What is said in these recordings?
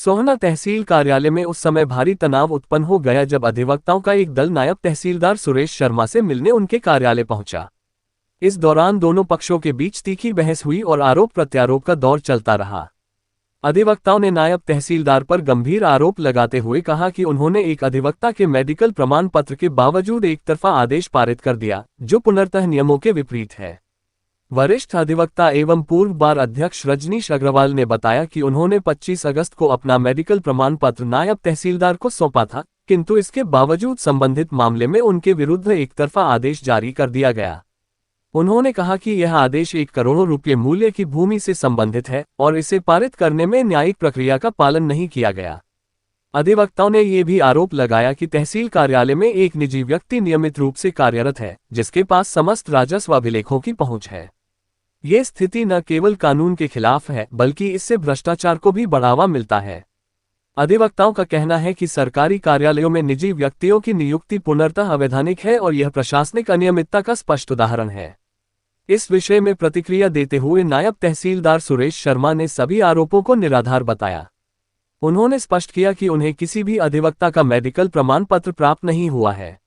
सोहना तहसील कार्यालय में उस समय भारी तनाव उत्पन्न हो गया जब अधिवक्ताओं का एक दल नायब तहसीलदार सुरेश शर्मा से मिलने उनके कार्यालय पहुंचा। इस दौरान दोनों पक्षों के बीच तीखी बहस हुई और आरोप प्रत्यारोप का दौर चलता रहा। अधिवक्ताओं ने नायब तहसीलदार पर गंभीर आरोप लगाते हुए कहा कि उन्होंने एक अधिवक्ता के मेडिकल प्रमाण पत्र के बावजूद एक तरफा आदेश पारित कर दिया, जो पुनर्तः नियमों के विपरीत है। वरिष्ठ अधिवक्ता एवं पूर्व बार अध्यक्ष रजनीश अग्रवाल ने बताया कि उन्होंने 25 अगस्त को अपना मेडिकल प्रमाण पत्र नायब तहसीलदार को सौंपा था, किंतु इसके बावजूद संबंधित मामले में उनके विरुद्ध एक तरफा आदेश जारी कर दिया गया। उन्होंने कहा कि यह आदेश 1 करोड़ रुपये मूल्य की भूमि से संबंधित है और इसे पारित करने में न्यायिक प्रक्रिया का पालन नहीं किया गया। अधिवक्ताओं ने यह भी आरोप लगाया कि तहसील कार्यालय में एक निजी व्यक्ति नियमित रूप से कार्यरत है, जिसके पास समस्त राजस्व अभिलेखों की पहुंच है। ये स्थिति न केवल कानून के खिलाफ है, बल्कि इससे भ्रष्टाचार को भी बढ़ावा मिलता है। अधिवक्ताओं का कहना है कि सरकारी कार्यालयों में निजी व्यक्तियों की नियुक्ति पूर्णतः अवैधानिक है और यह प्रशासनिक अनियमितता का स्पष्ट उदाहरण है। इस विषय में प्रतिक्रिया देते हुए नायब तहसीलदार सुरेश शर्मा ने सभी आरोपों को निराधार बताया। उन्होंने स्पष्ट किया कि उन्हें किसी भी अधिवक्ता का मेडिकल प्रमाण पत्र प्राप्त नहीं हुआ है।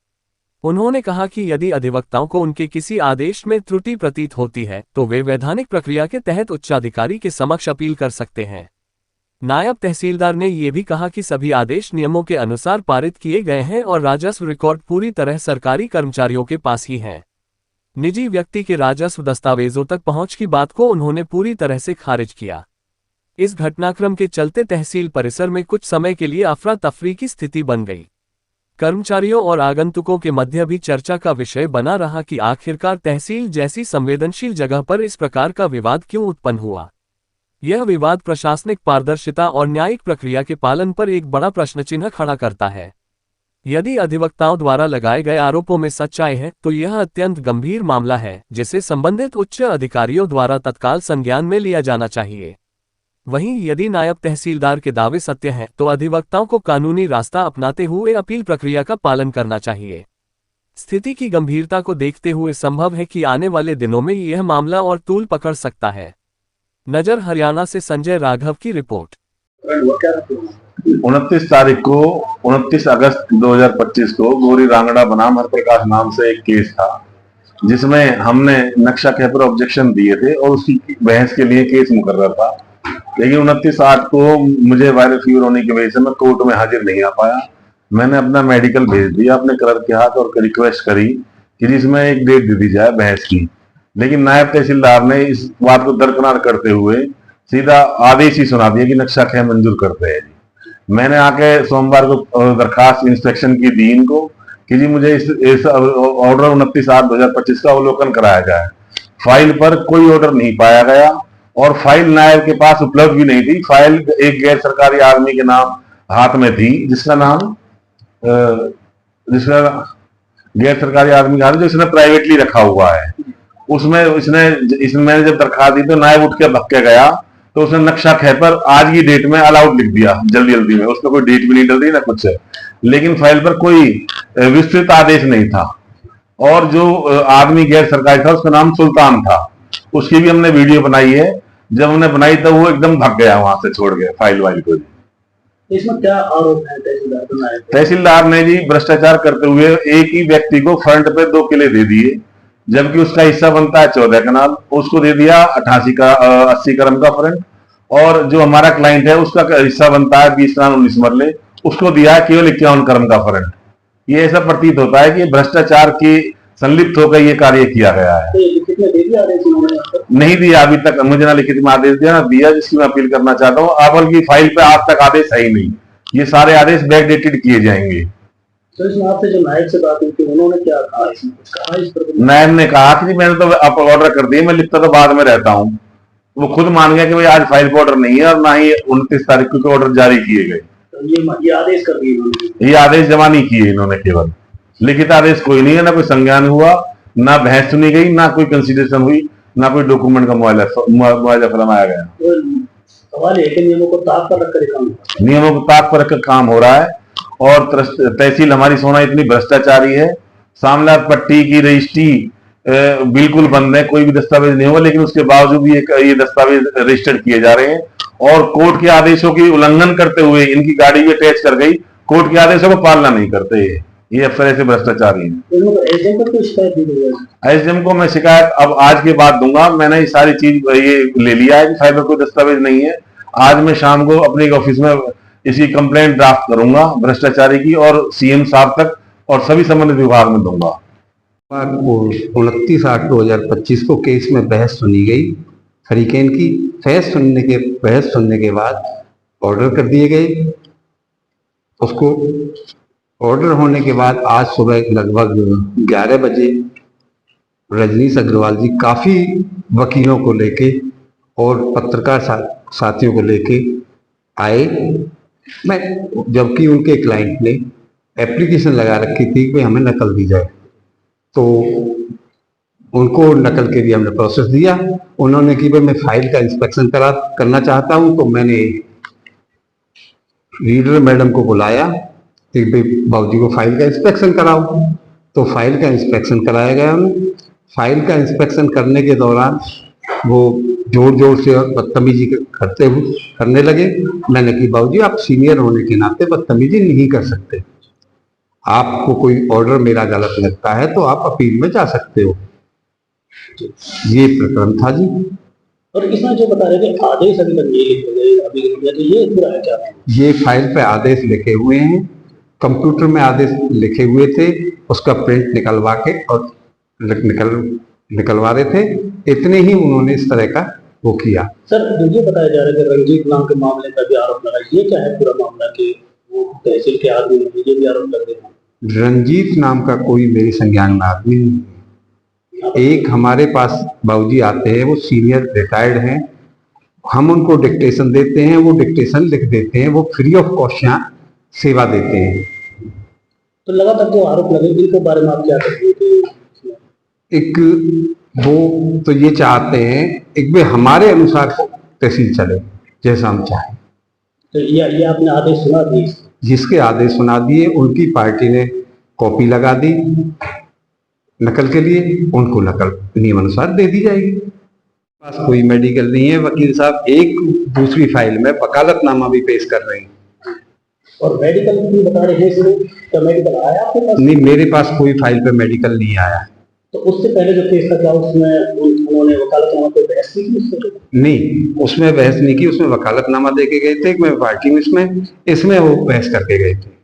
उन्होंने कहा कि यदि अधिवक्ताओं को उनके किसी आदेश में त्रुटि प्रतीत होती है तो वे वैधानिक प्रक्रिया के तहत उच्चाधिकारी के समक्ष अपील कर सकते हैं। नायब तहसीलदार ने यह भी कहा कि सभी आदेश नियमों के अनुसार पारित किए गए हैं और राजस्व रिकॉर्ड पूरी तरह सरकारी कर्मचारियों के पास ही है। निजी व्यक्ति के राजस्व दस्तावेजों तक पहुंच की बात को उन्होंने पूरी तरह से खारिज किया। इस घटनाक्रम के चलते तहसील परिसर में कुछ समय के लिए अफरा तफरी की स्थिति बन गई। कर्मचारियों और आगंतुकों के मध्य भी चर्चा का विषय बना रहा कि आखिरकार तहसील जैसी संवेदनशील जगह पर इस प्रकार का विवाद क्यों उत्पन्न हुआ। यह विवाद प्रशासनिक पारदर्शिता और न्यायिक प्रक्रिया के पालन पर एक बड़ा प्रश्नचिन्ह खड़ा करता है। यदि अधिवक्ताओं द्वारा लगाए गए आरोपों में सच्चाई है तो यह अत्यंत गंभीर मामला है, जिसे संबंधित उच्च अधिकारियों द्वारा तत्काल संज्ञान में लिया जाना चाहिए। वहीं यदि नायब तहसीलदार के दावे सत्य हैं तो अधिवक्ताओं को कानूनी रास्ता अपनाते हुए अपील प्रक्रिया का पालन करना चाहिए। स्थिति की गंभीरता को देखते हुए संभव है कि आने वाले दिनों में यह मामला और तूल पकड़ सकता है। नजर हरियाणा से संजय राघव की रिपोर्ट। 29 अगस्त 2025 को गौरी रांगड़ा बनाम हरप्रकाश नाम से एक केस था, जिसमें हमने नक्शा के पर ऑब्जेक्शन दिए थे और उसकी बहस के लिए केस मुकर्रर था। लेकिन 29/8 को मुझे वायरल फीवर होने की वजह से मैं कोर्ट में हाजिर नहीं आ पाया। मैंने अपना मेडिकल भेज दिया अपने क्लर्क के हाथ और रिक्वेस्ट करी कि जिसमें एक डेट दे दी जाए बहस की। लेकिन नायब तहसीलदार ने इस बात को दरकिनार करते हुए सीधा आदेश ही सुना दिया कि नक्शा ख मंजूर करते हैं। मैंने आके सोमवार को दरखास्त इंस्पेक्शन की दी इनको कि जी मुझे इस ऑर्डर 29/8/2025 का अवलोकन कराया जाए। फाइल पर कोई ऑर्डर नहीं पाया गया और फाइल नायब के पास उपलब्ध भी नहीं थी। फाइल एक गैर सरकारी आदमी के नाम हाथ में थी, जिसका गैर सरकारी आदमी का जो इसने प्राइवेटली रखा हुआ है। उसमें मैंने जब दरखास्त दी तो नायब उठ के भक्के गया तो उसने नक्शा ख पर आज की डेट में अलाउड लिख दिया जल्दी में। उसमें कोई डेट भी नहीं डल दी ना कुछ है, लेकिन फाइल पर कोई विस्तृत आदेश नहीं था। और जो आदमी गैर सरकारी था उसका नाम सुल्तान था, उसकी भी हमने वीडियो बनाई है। जब हमने बनाई तो वो एकदम भाग गया वहां से, छोड़ गया फाइल वाइल को। इसमें क्या आरोप है तहसीलदार ने जी भ्रष्टाचार करते हुए एक ही व्यक्ति को फ्रंट पे 2 किले दे दिए, जबकि उसका हिस्सा बनता है 14 कनाल, उसको दे दिया 80 क्रम का फ्रंट। और जो हमारा क्लाइंट है उसका हिस्सा बनता है 20 कनाल 19 मरले, उसको दिया है केवल 51 क्रम का फ्रंट। ये ऐसा प्रतीत होता है कि भ्रष्टाचार की संलिप्त होकर ये कार्य किया गया है। नहीं दिया अभी तक, मुझे ना लिखित में आदेश दिया ना दिया, जिसकी मैं अपील करना चाहता हूँ। अवल की फाइल पे आज तक आदेश है ही नहीं। ये सारे आदेश बैकडेटेड किए जाएंगे। तो इसमें आपसे जो नायब से बात हुई थी उन्होंने क्या कहा इस पर? नायब ने कहा कि मैंने तो ऑर्डर कर दिए, मैं लिखता तो बाद में रहता हूँ। वो खुद मान गया कि भाई आज फाइल पर ऑर्डर नहीं है और ना ही 29 तारीख को ऑर्डर जारी किए गए। तो ये आदेश कर दिए, ये आदेश जमा नहीं किए इन्होंने, केवल लिखित आदेश कोई नहीं है, ना कोई संज्ञान हुआ, ना बहस सुनी गई, ना कोई कंसिडरेशन हुई, ना कोई डॉक्यूमेंट का मुआवजा फरमाया गया। सवाल है कि नियमों को ताक पर रखकर काम हो रहा है। और तहसील हमारी सोना इतनी भ्रष्टाचारी है, सामला पट्टी की रजिस्ट्री बिल्कुल बंद है, कोई भी दस्तावेज नहीं होगा, लेकिन उसके बावजूद भी ये दस्तावेज रजिस्टर्ड किए जा रहे हैं और कोर्ट के आदेशों की उल्लंघन करते हुए इनकी गाड़ी भी अटैच कर गई, कोर्ट के आदेशों को पालना नहीं करते ये अफसर ऐसे भ्रष्टाचारी हैं। एसडीएम को शिकायत दी गई है? एसडीएम को मैं शिकायत अब आज के बाद दूंगा। मैंने ये सारी चीज ये ले लिया है कि फाइल में कोई दस्तावेज नहीं है। आज मैं शाम को अपने ऑफिस में इसकी कंप्लेंट ड्राफ्ट करूंगा भ्रष्टाचारी की और सीएम साहब तक और सभी संबंधित विभाग में दूंगा। 29/8/2025 को केस में बहस सुनी गई हरिकेन की। बहस सुनने के बाद ऑर्डर कर दिए गए। उसको ऑर्डर होने के बाद आज सुबह लगभग 11 बजे रजनीश अग्रवाल जी काफ़ी वकीलों को लेके और पत्रकार साथियों को लेके आए। जबकि उनके क्लाइंट ने एप्लीकेशन लगा रखी थी कि हमें नकल दी जाए, तो उनको नकल के लिए हमने प्रोसेस दिया। उन्होंने कि भाई मैं फाइल का इंस्पेक्शन करना चाहता हूं, तो मैंने रीडर मैडम को बुलाया कि भाई बाबूजी को फाइल का इंस्पेक्शन कराओ। तो फाइल का इंस्पेक्शन कराया गया उन्हें। फाइल का इंस्पेक्शन करने के दौरान वो जोर जोर से बदतमीजी करने लगे। मैंने कि बाबूजी आप सीनियर होने के नाते बदतमीजी नहीं कर सकते, आपको कोई ऑर्डर मेरा गलत लगता है तो आप अपील में जा सकते हो। ये प्रकरण था जी। और इसमें जो बता रहे थे आदेश अभी तक ये लिखे गए, तो ये पूरा है क्या? ये फाइल पे आदेश लिखे हुए हैं, कंप्यूटर में आदेश लिखे हुए थे, उसका प्रिंट निकलवा के और निकलवा रहे थे। इतने ही उन्होंने इस तरह का वो किया। सर ये बताया जा रहा है कि रंजीत नाम के मामले का भी आरोप लगा, ये क्या है पूरा मामला कि वो तहसील के आदमी ने ये भी आरोप लग रहे हैं? रंजीत नाम का कोई मेरी संज्ञान में आदमी नहीं। एक हमारे पास बाबूजी आते हैं, वो सीनियर रिटायर्ड हैं, हम उनको डिक्टेशन देते हैं, वो डिक्टेशन लिख देते हैं, वो फ्री ऑफ कॉस्ट यहाँ सेवा देते हैं। तो लगातार जो आरोप लगे इनके बारे में आप क्या कहेंगे? एक वो तो ये चाहते हैं एक भी हमारे अनुसार तहसील चले जैसा हम चाहें। तो ये आपने आदेश सुना दिए? जिसके आदेश सुना दिए उनकी पार्टी ने कॉपी लगा दी नकल के लिए, उनको नकल नियम अनुसार दे दी जाएगी। पास कोई मेडिकल नहीं है। वकील साहब एक दूसरी फाइल में वकालतनामा भी पेश कर रहे हैं। और मेडिकल भी बता रहे हैं, क्या मेडिकल आया आपके पास? नहीं, मेरे पास कोई फाइल पे मेडिकल नहीं आया। तो उससे पहले जो केस था क्या उसमें उन्होंने वकालतनामा कोई बहस नहीं की उससे? नहीं, उसमें बहस नहीं की, उसमें वकालतनामा दे के गए थे। मैं पार्टी में इसमें वो बहस करके गए थे।